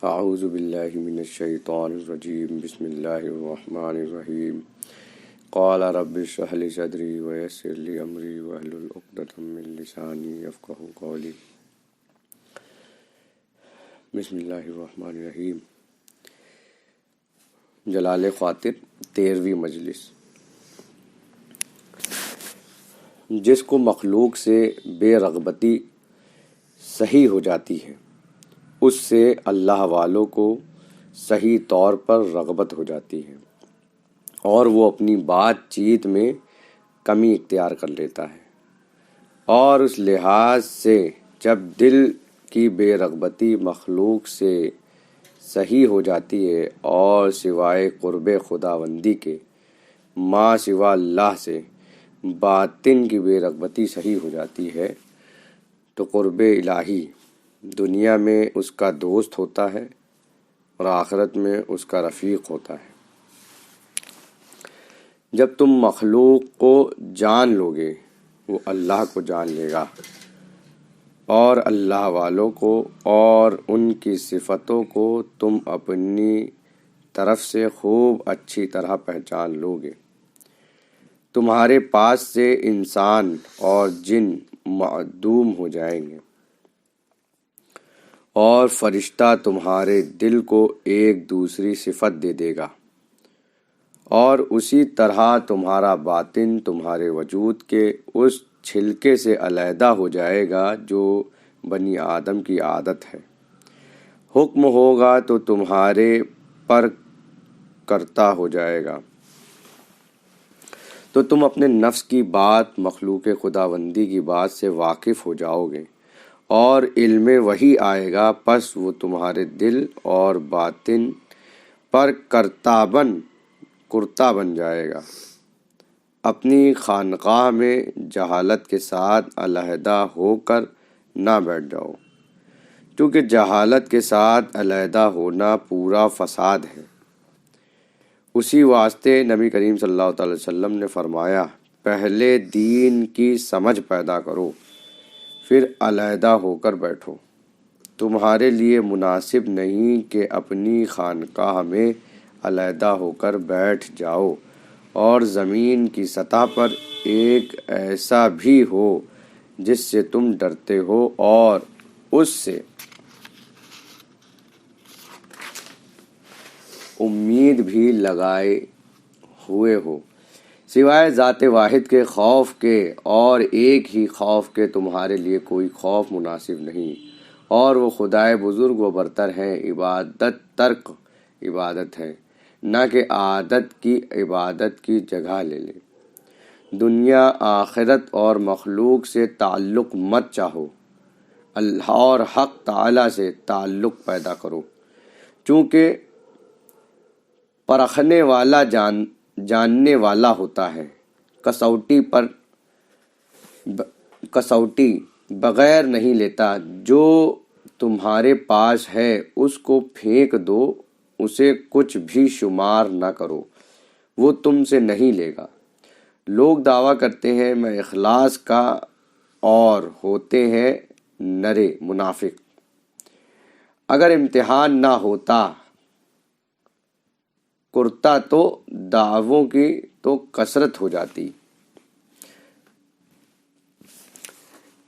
اعوذ باللہ من الشیطان الرجیم بسم اللہ الرحمن الرحیم قال رب اشرح لي صدری ویسر لي امری واحلل عقدۃ من لسانی یفقہوا قولی۔ بسم اللہ الرحمن الرحیم۔ جلال خاطر 13ویں مجلس۔ جس کو مخلوق سے بے رغبتی صحیح ہو جاتی ہے، اس سے اللہ والوں کو صحیح طور پر رغبت ہو جاتی ہے اور وہ اپنی بات چیت میں کمی اختیار کر لیتا ہے۔ اور اس لحاظ سے جب دل کی بے رغبتی مخلوق سے صحیح ہو جاتی ہے اور سوائے قرب خداوندی کے ما سوا اللہ سے باطن کی بے رغبتی صحیح ہو جاتی ہے، تو قرب الہی دنیا میں اس کا دوست ہوتا ہے اور آخرت میں اس کا رفیق ہوتا ہے۔ جب تم مخلوق کو جان لو گے، وہ اللہ کو جان لے گا، اور اللہ والوں کو اور ان کی صفتوں کو تم اپنی طرف سے خوب اچھی طرح پہچان لو گے۔ تمہارے پاس سے انسان اور جن معدوم ہو جائیں گے اور فرشتہ تمہارے دل کو ایک دوسری صفت دے دے گا، اور اسی طرح تمہارا باطن تمہارے وجود کے اس چھلکے سے علیحدہ ہو جائے گا جو بنی آدم کی عادت ہے۔ حکم ہوگا تو تمہارے پر کرتا ہو جائے گا، تو تم اپنے نفس کی بات مخلوق خداوندی کی بات سے واقف ہو جاؤ گے اور علم وحی آئے گا، پس وہ تمہارے دل اور باطن پر کرتا بن جائے گا۔ اپنی خانقاہ میں جہالت کے ساتھ علیحدہ ہو کر نہ بیٹھ جاؤ، کیونکہ جہالت کے ساتھ علیحدہ ہونا پورا فساد ہے۔ اسی واسطے نبی کریم صلی اللہ علیہ وسلم نے فرمایا، پہلے دین کی سمجھ پیدا کرو، پھر علیحدہ ہو کر بیٹھو۔ تمہارے لیے مناسب نہیں کہ اپنی خانقاہ میں علیحدہ ہو کر بیٹھ جاؤ اور زمین کی سطح پر ایک ایسا بھی ہو جس سے تم ڈرتے ہو اور اس سے امید بھی لگائے ہوئے ہو، سوائے ذات واحد کے خوف کے، اور ایک ہی خوف کے تمہارے لیے کوئی خوف مناسب نہیں، اور وہ خدائے بزرگ و برتر ہیں۔ عبادت ترک عبادت ہے، نہ کہ عادت کی عبادت کی جگہ لے لے۔ دنیا آخرت اور مخلوق سے تعلق مت چاہو، اللہ اور حق تعالی سے تعلق پیدا کرو، چونکہ پرکھنے والا جاننے والا ہوتا ہے۔ کسوٹی بغیر نہیں لیتا، جو تمہارے پاس ہے اس کو پھینک دو، اسے کچھ بھی شمار نہ کرو، وہ تم سے نہیں لے گا۔ لوگ دعویٰ کرتے ہیں میں اخلاص کا، اور ہوتے ہیں نرے منافق۔ اگر امتحان نہ ہوتا کرتا تو دعووں کی تو کثرت ہو جاتی۔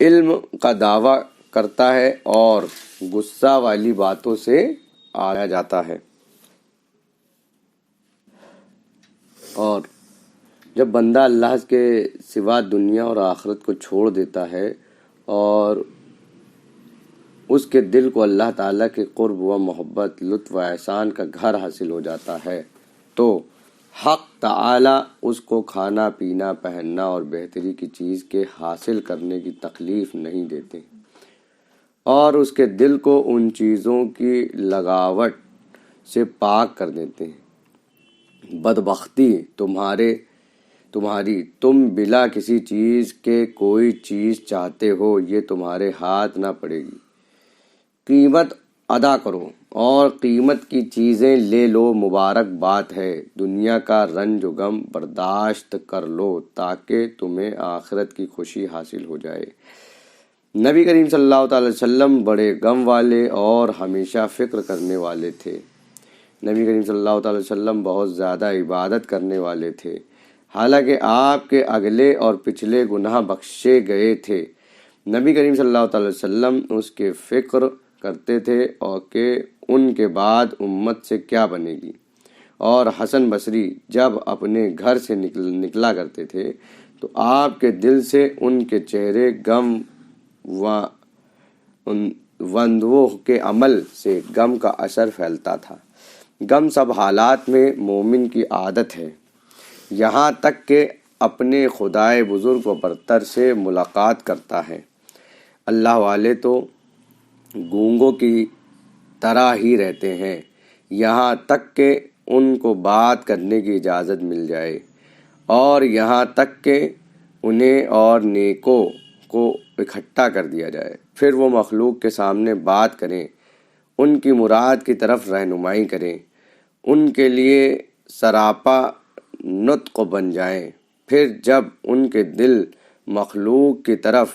علم کا دعویٰ کرتا ہے اور غصہ والی باتوں سے آیا جاتا ہے، اور جب بندہ اللہ کے سوا دنیا اور آخرت کو چھوڑ دیتا ہے اور اس کے دل کو اللہ تعالیٰ کے قرب و محبت، لطف و احسان کا گھر حاصل ہو جاتا ہے، تو حق تعالیٰ اس کو کھانا پینا پہننا اور بہتری کی چیز کے حاصل کرنے کی تکلیف نہیں دیتے، اور اس کے دل کو ان چیزوں کی لگاوٹ سے پاک کر دیتے ہیں۔ بدبختی تمہاری، تم بلا کسی چیز کے کوئی چیز چاہتے ہو، یہ تمہارے ہاتھ نہ پڑے گی۔ قیمت ادا کرو اور قیمت کی چیزیں لے لو، مبارک بات ہے۔ دنیا کا رنج و غم برداشت کر لو تاکہ تمہیں آخرت کی خوشی حاصل ہو جائے۔ نبی کریم صلی اللہ تعالی وسلم بڑے غم والے اور ہمیشہ فکر کرنے والے تھے۔ نبی کریم صلی اللہ تعالی وسلم بہت زیادہ عبادت کرنے والے تھے، حالانکہ آپ کے اگلے اور پچھلے گناہ بخشے گئے تھے۔ نبی کریم صلی اللہ تعالی وسلم اس کے فکر کرتے تھے اور کہ ان کے بعد امت سے کیا بنے گی۔ اور حسن بصری جب اپنے گھر سے نکلا کرتے تھے تو آپ کے دل سے ان کے چہرے غم وندوہ کے عمل سے غم کا اثر پھیلتا تھا۔ غم سب حالات میں مومن کی عادت ہے، یہاں تک کہ اپنے خدائے بزرگ و برتر سے ملاقات کرتا ہے۔ اللہ والے تو گونگوں کی طرح ہی رہتے ہیں یہاں تک کہ ان کو بات کرنے کی اجازت مل جائے، اور یہاں تک کہ انہیں اور نیکوں کو اکٹھا کر دیا جائے، پھر وہ مخلوق کے سامنے بات کریں، ان کی مراد کی طرف رہنمائی کریں، ان کے لیے سراپا نطق بن جائیں۔ پھر جب ان کے دل مخلوق کی طرف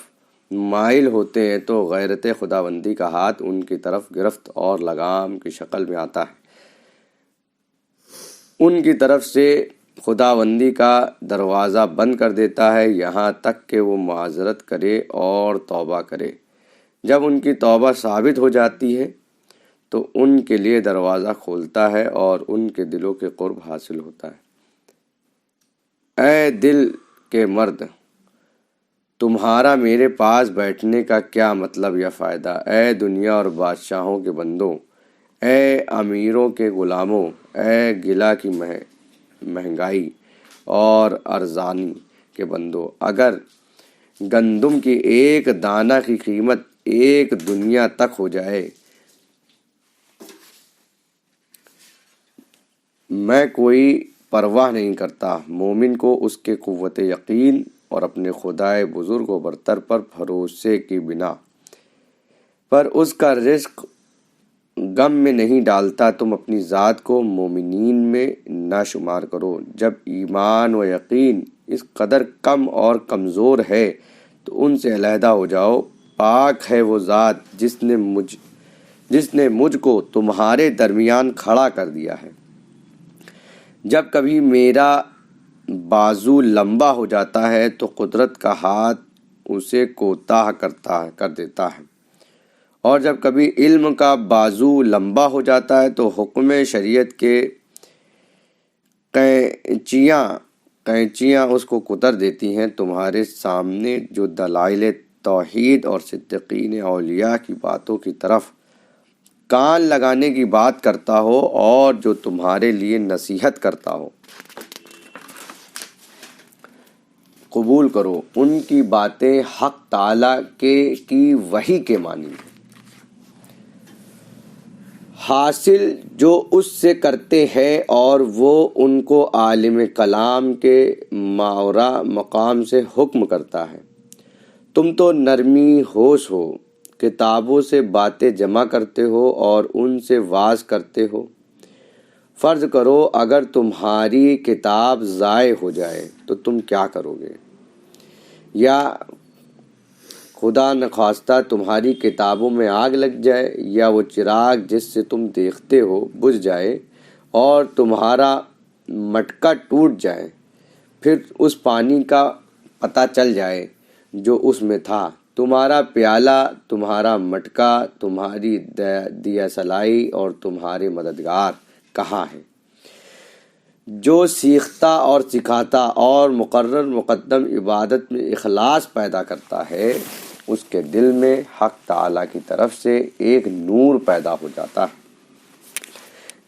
مائل ہوتے ہیں تو غیرت خداوندی کا ہاتھ ان کی طرف گرفت اور لگام کی شکل میں آتا ہے۔ ان کی طرف سے خداوندی کا دروازہ بند کر دیتا ہے یہاں تک کہ وہ معذرت کرے اور توبہ کرے۔ جب ان کی توبہ ثابت ہو جاتی ہے تو ان کے لیے دروازہ کھولتا ہے اور ان کے دلوں کے قرب حاصل ہوتا ہے۔ اے دل کے مرد، تمہارا میرے پاس بیٹھنے کا کیا مطلب یا فائدہ؟ اے دنیا اور بادشاہوں کے بندوں، اے امیروں کے غلاموں، اے گلا کی مہنگائی اور ارزانی کے بندوں، اگر گندم کی ایک دانہ کی قیمت 1 دنیا تک ہو جائے، میں کوئی پرواہ نہیں کرتا۔ مومن کو اس کے قوت یقین اور اپنے خدائے بزرگ و برتر پر بھروسے کی بنا پر اس کا رزق غم میں نہیں ڈالتا۔ تم اپنی ذات کو مومنین میں نہ شمار کرو۔ جب ایمان و یقین اس قدر کم اور کمزور ہے تو ان سے علیحدہ ہو جاؤ۔ پاک ہے وہ ذات جس نے مجھ کو تمہارے درمیان کھڑا کر دیا ہے۔ جب کبھی میرا بازو لمبا ہو جاتا ہے تو قدرت کا ہاتھ اسے کوتاہ کر دیتا ہے، اور جب کبھی علم کا بازو لمبا ہو جاتا ہے تو حکم شریعت کے قینچیاں اس کو کتر دیتی ہیں۔ تمہارے سامنے جو دلائل توحید اور صدیقین اولیاء کی باتوں کی طرف کان لگانے کی بات کرتا ہو اور جو تمہارے لیے نصیحت کرتا ہو، قبول کرو ان کی باتیں حق تعالیٰ کی وحی کے معنی حاصل جو اس سے کرتے ہیں، اور وہ ان کو عالم کلام کے ماورا مقام سے حکم کرتا ہے۔ تم تو نرمی ہوش ہو، کتابوں سے باتیں جمع کرتے ہو اور ان سے واز کرتے ہو۔ فرض کرو اگر تمہاری کتاب ضائع ہو جائے تو تم کیا کرو گے؟ یا خدا نخواستہ تمہاری کتابوں میں آگ لگ جائے، یا وہ چراغ جس سے تم دیکھتے ہو بجھ جائے اور تمہارا مٹکا ٹوٹ جائے، پھر اس پانی کا پتہ چل جائے جو اس میں تھا۔ تمہارا پیالہ، تمہارا مٹکا، تمہاری دیا سلائی اور تمہارے مددگار کہاں ہیں؟ جو سیکھتا اور سکھاتا اور مقرر مقدم عبادت میں اخلاص پیدا کرتا ہے، اس کے دل میں حق تعالیٰ کی طرف سے ایک نور پیدا ہو جاتا ہے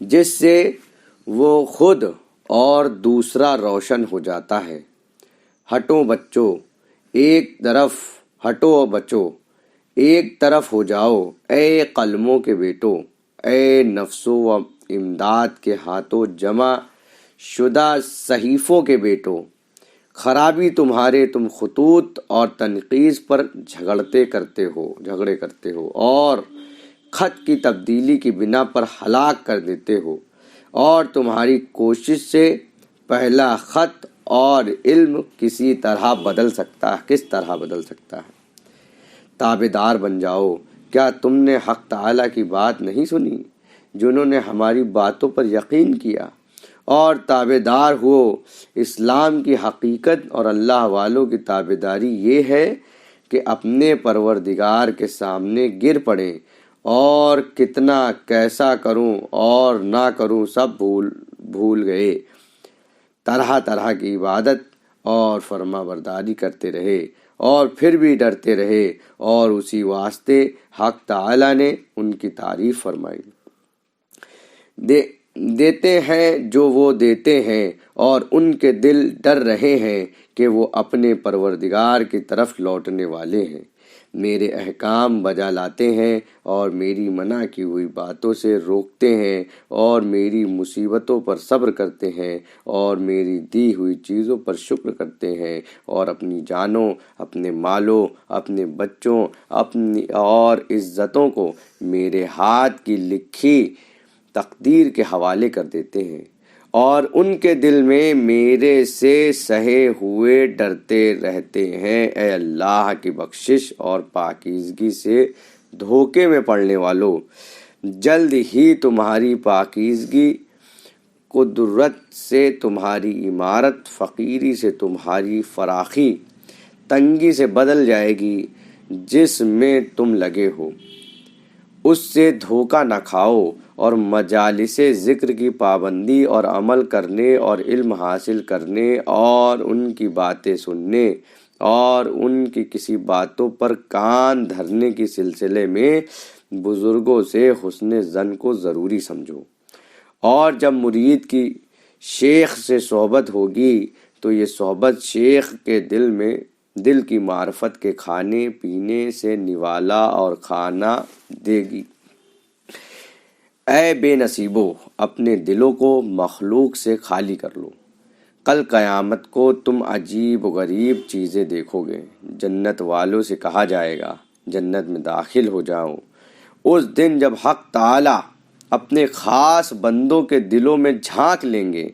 جس سے وہ خود اور دوسرا روشن ہو جاتا ہے۔ ہٹو بچو ایک طرف ہو جاؤ، اے قلموں کے بیٹو، اے نفسوں و امداد کے ہاتھوں جمع شدہ صحیفوں کے بیٹو۔ خرابی تم خطوط اور تنقیص پر جھگڑے کرتے ہو اور خط کی تبدیلی کی بنا پر ہلاک کر دیتے ہو، اور تمہاری کوشش سے پہلا خط اور علم کس طرح بدل سکتا ہے؟ تابعدار بن جاؤ۔ کیا تم نے حق تعالیٰ کی بات نہیں سنی؟ جنہوں نے ہماری باتوں پر یقین کیا اور تابعدار ہو۔ اسلام کی حقیقت اور اللہ والوں کی تابعداری یہ ہے کہ اپنے پروردگار کے سامنے گر پڑیں اور کتنا کیسا کروں اور نہ کروں سب بھول گئے، طرح طرح کی عبادت اور فرما برداری کرتے رہے اور پھر بھی ڈرتے رہے، اور اسی واسطے حق تعالیٰ نے ان کی تعریف فرمائی۔ دیتے ہیں جو وہ دیتے ہیں اور ان کے دل ڈر رہے ہیں کہ وہ اپنے پروردگار کی طرف لوٹنے والے ہیں۔ میرے احکام بجا لاتے ہیں اور میری منع کی ہوئی باتوں سے روکتے ہیں اور میری مصیبتوں پر صبر کرتے ہیں اور میری دی ہوئی چیزوں پر شکر کرتے ہیں اور اپنی جانوں، اپنے مالوں، اپنے بچوں، اپنی اور عزتوں کو میرے ہاتھ کی لکھی تقدیر کے حوالے کر دیتے ہیں، اور ان کے دل میں میرے سے سہے ہوئے ڈرتے رہتے ہیں۔ اے اللہ کی بخشش اور پاکیزگی سے دھوکے میں پڑنے والوں، جلد ہی تمہاری پاکیزگی، قدرت سے تمہاری عمارت، فقیری سے تمہاری فراخی، تنگی سے بدل جائے گی جس میں تم لگے ہو، اس سے دھوکہ نہ کھاؤ، اور مجالس ذکر کی پابندی اور عمل کرنے اور علم حاصل کرنے اور ان کی باتیں سننے اور ان کی کسی باتوں پر کان دھرنے کے سلسلے میں بزرگوں سے حسن ظن کو ضروری سمجھو۔ اور جب مرید کی شیخ سے صحبت ہوگی تو یہ صحبت شیخ کے دل کی معرفت کے کھانے پینے سے نوالا اور کھانا دے گی۔ اے بے نصیبو، اپنے دلوں کو مخلوق سے خالی کر لو، کل قیامت کو تم عجیب و غریب چیزیں دیکھو گے۔ جنت والوں سے کہا جائے گا جنت میں داخل ہو جاؤ۔ اس دن جب حق تعالی اپنے خاص بندوں کے دلوں میں جھانک لیں گے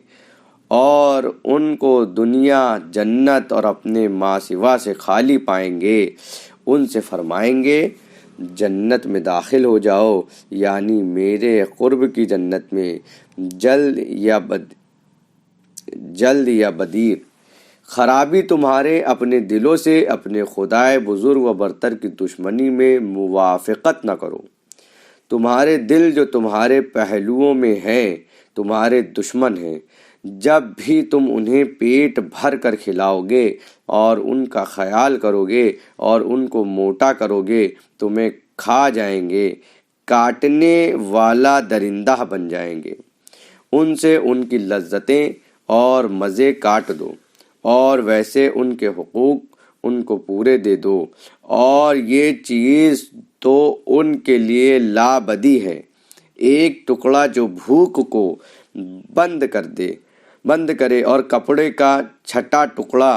اور ان کو دنیا، جنت اور اپنے ما سوا سے خالی پائیں گے، ان سے فرمائیں گے جنت میں داخل ہو جاؤ، یعنی میرے قرب کی جنت میں، جلد یا بدیر۔ خرابی تمہارے اپنے دلوں سے اپنے خدائے بزرگ و برتر کی دشمنی میں موافقت نہ کرو۔ تمہارے دل جو تمہارے پہلوؤں میں ہیں تمہارے دشمن ہیں، جب بھی تم انہیں پیٹ بھر کر کھلاؤ گے اور ان کا خیال کرو گے اور ان کو موٹا کرو گے، تمہیں کھا جائیں گے، کاٹنے والا درندہ بن جائیں گے۔ ان سے ان کی لذتیں اور مزے کاٹ دو، اور ویسے ان کے حقوق ان کو پورے دے دو، اور یہ چیز تو ان کے لیے لابدی ہے۔ ایک ٹکڑا جو بھوک کو بند کرے اور کپڑے کا چھٹا ٹکڑا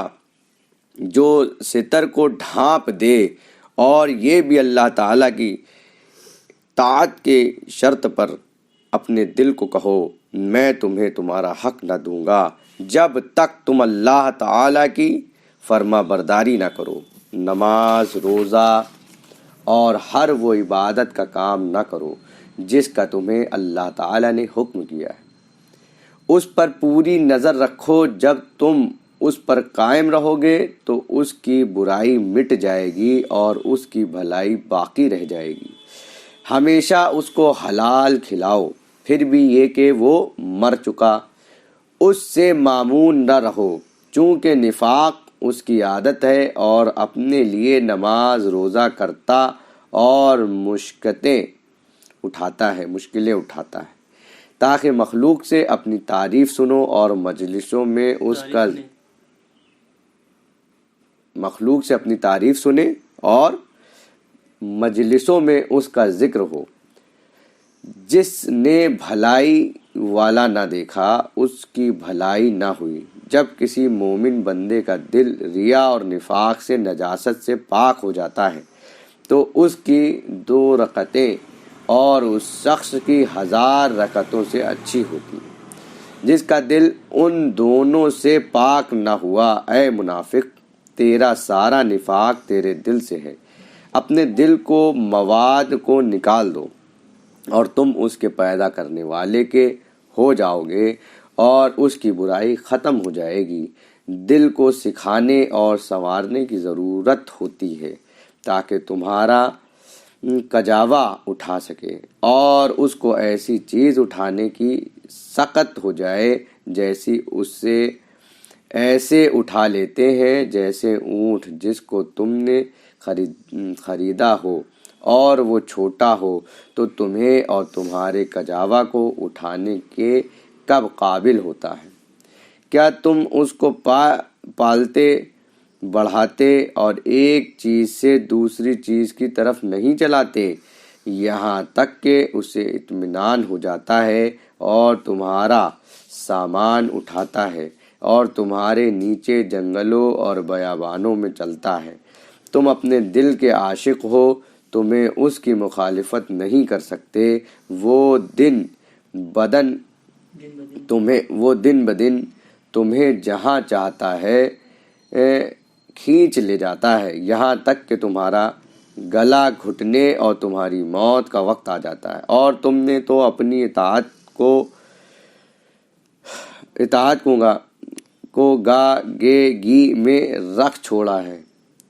جو ستر کو ڈھانپ دے، اور یہ بھی اللہ تعالیٰ کی طاعت کے شرط پر اپنے دل کو کہو میں تمہیں تمہارا حق نہ دوں گا جب تک تم اللہ تعالیٰ کی فرما برداری نہ کرو، نماز، روزہ اور ہر وہ عبادت کا کام نہ کرو جس کا تمہیں اللہ تعالیٰ نے حکم کیا ہے۔ اس پر پوری نظر رکھو، جب تم اس پر قائم رہو گے تو اس کی برائی مٹ جائے گی اور اس کی بھلائی باقی رہ جائے گی۔ ہمیشہ اس کو حلال کھلاؤ، پھر بھی یہ کہ وہ مر چکا، اس سے مامون نہ رہو، چونکہ نفاق اس کی عادت ہے اور اپنے لیے نماز روزہ کرتا اور مشکلیں اٹھاتا ہے تاکہ مخلوق سے اپنی تعریف سنو اور مجلسوں میں اس کا ذکر ہو۔ جس نے بھلائی والا نہ دیکھا اس کی بھلائی نہ ہوئی۔ جب کسی مومن بندے کا دل ریا اور نفاق سے نجاست سے پاک ہو جاتا ہے تو اس کی 2 رکعتیں اور اس شخص کی 1000 رکعتوں سے اچھی ہوتی ہیں۔ جس کا دل ان دونوں سے پاک نہ ہوا، اے منافق، تیرا سارا نفاق تیرے دل سے ہے۔ اپنے دل کو مواد کو نکال دو اور تم اس کے پیدا کرنے والے کے ہو جاؤ گے اور اس کی برائی ختم ہو جائے گی۔ دل کو سکھانے اور سنوارنے کی ضرورت ہوتی ہے تاکہ تمہارا کجاوا اٹھا سکے اور اس کو ایسی چیز اٹھانے کی سخت ہو جائے جیسی اس سے ایسے اٹھا لیتے ہیں جیسے اونٹ جس کو تم نے خریدا ہو اور وہ چھوٹا ہو تو تمہیں اور تمہارے کجاوا کو اٹھانے کے کب قابل ہوتا ہے؟ کیا تم اس کو پالتے بڑھاتے اور ایک چیز سے دوسری چیز کی طرف نہیں چلاتے یہاں تک کہ اسے اطمینان ہو جاتا ہے اور تمہارا سامان اٹھاتا ہے اور تمہارے نیچے جنگلوں اور بیابانوں میں چلتا ہے؟ تم اپنے دل کے عاشق ہو، تمہیں اس کی مخالفت نہیں کر سکتے۔ وہ دن بدن تمہیں جہاں چاہتا ہے کھینچ لے جاتا ہے، یہاں تک کہ تمہارا گلا گھٹنے اور تمہاری موت کا وقت آ جاتا ہے، اور تم نے تو اپنی اطاعت کو گاگی میں رکھ چھوڑا ہے۔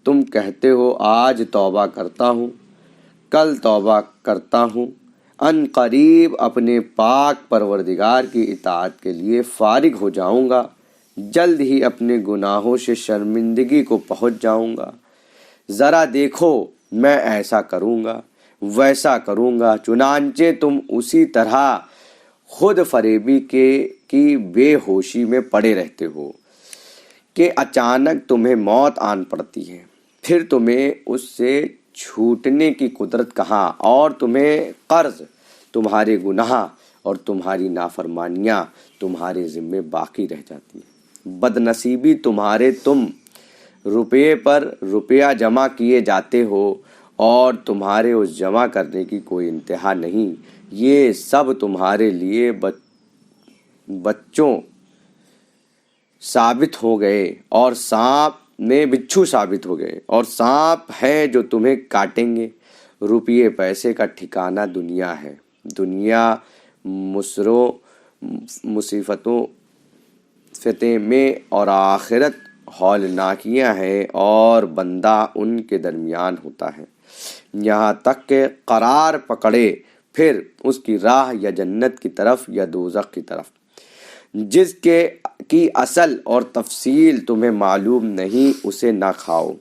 تم کہتے ہو آج توبہ کرتا ہوں، کل توبہ کرتا ہوں، ان قریب اپنے پاک پروردگار کی اطاعت کے لیے فارغ ہو جاؤں گا، جلد ہی اپنے گناہوں سے شرمندگی کو پہنچ جاؤں گا۔ ذرا دیکھو میں ایسا کروں گا ویسا کروں گا، چنانچہ تم اسی طرح خود فریبی کی بے ہوشی میں پڑے رہتے ہو کہ اچانک تمہیں موت آن پڑتی ہے، پھر تمہیں اس سے چھوٹنے کی قدرت کہاں، اور تمہیں قرض، تمہارے گناہ اور تمہاری نافرمانیاں تمہارے ذمے باقی رہ جاتی ہیں۔ بدنصیبی تمہارے، تم روپے پر روپیہ جمع کیے جاتے ہو اور تمہارے اس جمع کرنے کی کوئی انتہا نہیں۔ یہ سب تمہارے لیے بچوں ثابت ہو گئے اور سانپ میں بچھو ثابت ہو گئے، اور سانپ ہیں جو تمہیں کاٹیں گے۔ روپیے پیسے کا ٹھکانہ دنیا ہے، دنیا مصروں مصیفتوں فتح میں اور آخرت ہولناکیاں ہے، اور بندہ ان کے درمیان ہوتا ہے یہاں تک کہ قرار پکڑے، پھر اس کی راہ یا جنت کی طرف یا دوزخ کی طرف، جس کی اصل اور تفصیل تمہیں معلوم نہیں، اسے نہ کھاؤ۔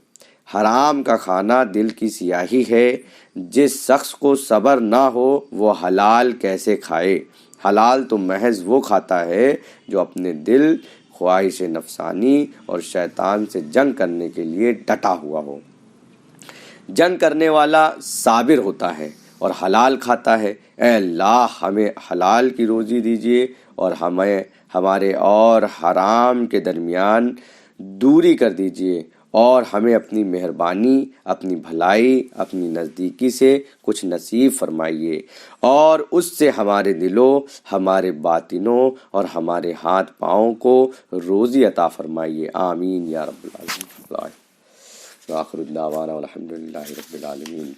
حرام کا کھانا دل کی سیاہی ہے، جس شخص کو صبر نہ ہو وہ حلال کیسے کھائے؟ حلال تو محض وہ کھاتا ہے جو اپنے دل، خواہش نفسانی اور شیطان سے جنگ کرنے کے لیے ڈٹا ہوا ہو۔ جنگ کرنے والا صابر ہوتا ہے اور حلال کھاتا ہے۔ اے اللہ ہمیں حلال کی روزی دیجیے اور ہمارے اور حرام کے درمیان دوری کر دیجیے، اور ہمیں اپنی مہربانی، اپنی بھلائی، اپنی نزدیکی سے کچھ نصیب فرمائیے، اور اس سے ہمارے دلوں، ہمارے باطنوں اور ہمارے ہاتھ پاؤں کو روزی عطا فرمائیے، آمین یا رب العالمین۔ آخر دعوانا والحمد للہ رب العالمین۔